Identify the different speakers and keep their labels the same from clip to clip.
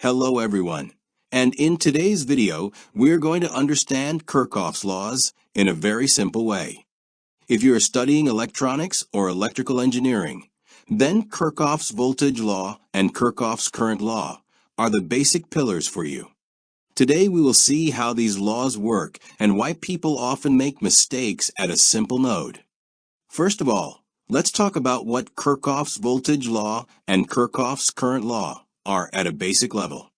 Speaker 1: Hello everyone, and in today's video, we're going to understand Kirchhoff's laws in a very simple way. If you're studying electronics or electrical engineering, then Kirchhoff's Voltage Law and Kirchhoff's Current Law are the basic pillars for you. Today we will see how these laws work and why people often make mistakes at a simple node. First of all, let's talk about what Kirchhoff's Voltage Law and Kirchhoff's Current Law are at a basic level.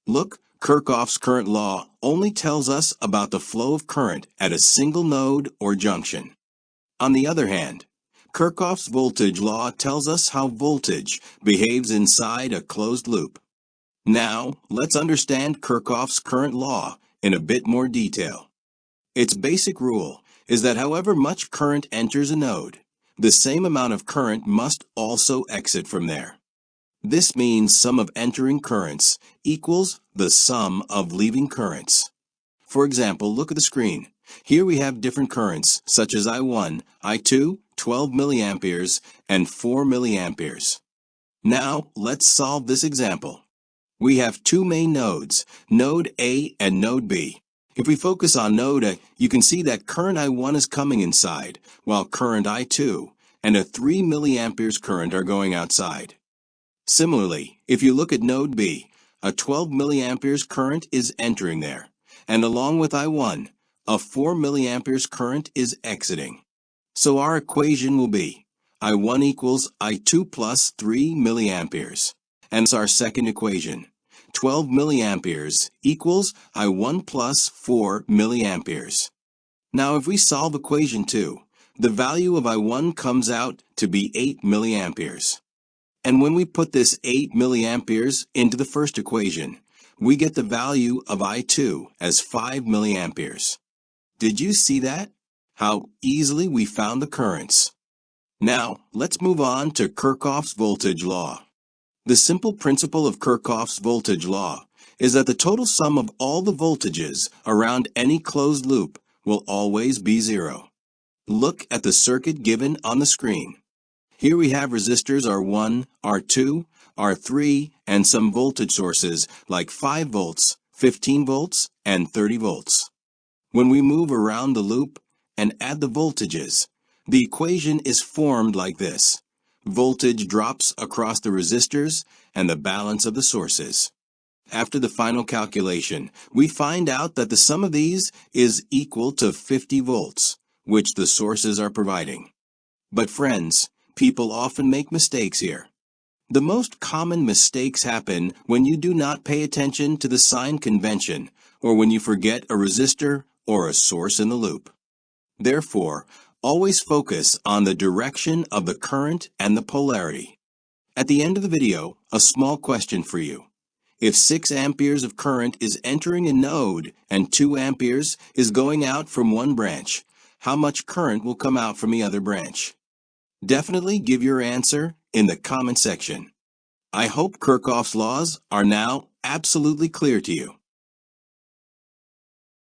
Speaker 1: Look, Kirchhoff's current law only tells us about the flow of current at a single node or junction. On the other hand, Kirchhoff's voltage law tells us how voltage behaves inside a closed loop. Now, let's understand Kirchhoff's current law in a bit more detail. Its basic rule is that however much current enters a node, the same amount of current must also exit from there. This means sum of entering currents equals the sum of leaving currents. For example, look at the screen. Here we have different currents, such as I1, I2, 12 milliamperes, and 4 milliamperes. Now, let's solve this example. We have two main nodes, node A and node B. If we focus on node A, you can see that current I1 is coming inside, while current I2 and a 3 milliamperes current are going outside. Similarly, if you look at node B, a 12 milliamperes current is entering there, and along with I1, a 4 milliamperes current is exiting. So our equation will be I1 equals I2 plus 3 milliamperes. And it's our second equation. 12 milliamperes equals I1 plus 4 milliamperes. Now if we solve equation 2, the value of I1 comes out to be 8 milliamperes. And when we put this 8 milliamperes into the first equation, we get the value of I2 as 5 milliamperes. Did you see that? How easily we found the currents. Now, let's move on to Kirchhoff's voltage law. The simple principle of Kirchhoff's voltage law is that the total sum of all the voltages around any closed loop will always be zero. Look at the circuit given on the screen. Here we have resistors R1, R2, R3, and some voltage sources like 5 volts, 15 volts, and 30 volts. When we move around the loop and add the voltages, the equation is formed like this. Voltage drops across the resistors and the balance of the sources. After the final calculation, we find out that the sum of these is equal to 50 volts, which the sources are providing. But friends, people often make mistakes here. The most common mistakes happen when you do not pay attention to the sign convention or when you forget a resistor or a source in the loop. Therefore, always focus on the direction of the current and the polarity. At the end of the video, a small question for you. If 6 amperes of current is entering a node and 2 amperes is going out from one branch, how much current will come out from the other branch? Definitely give your answer in the comment section. I hope Kirchhoff's laws are now absolutely clear to you.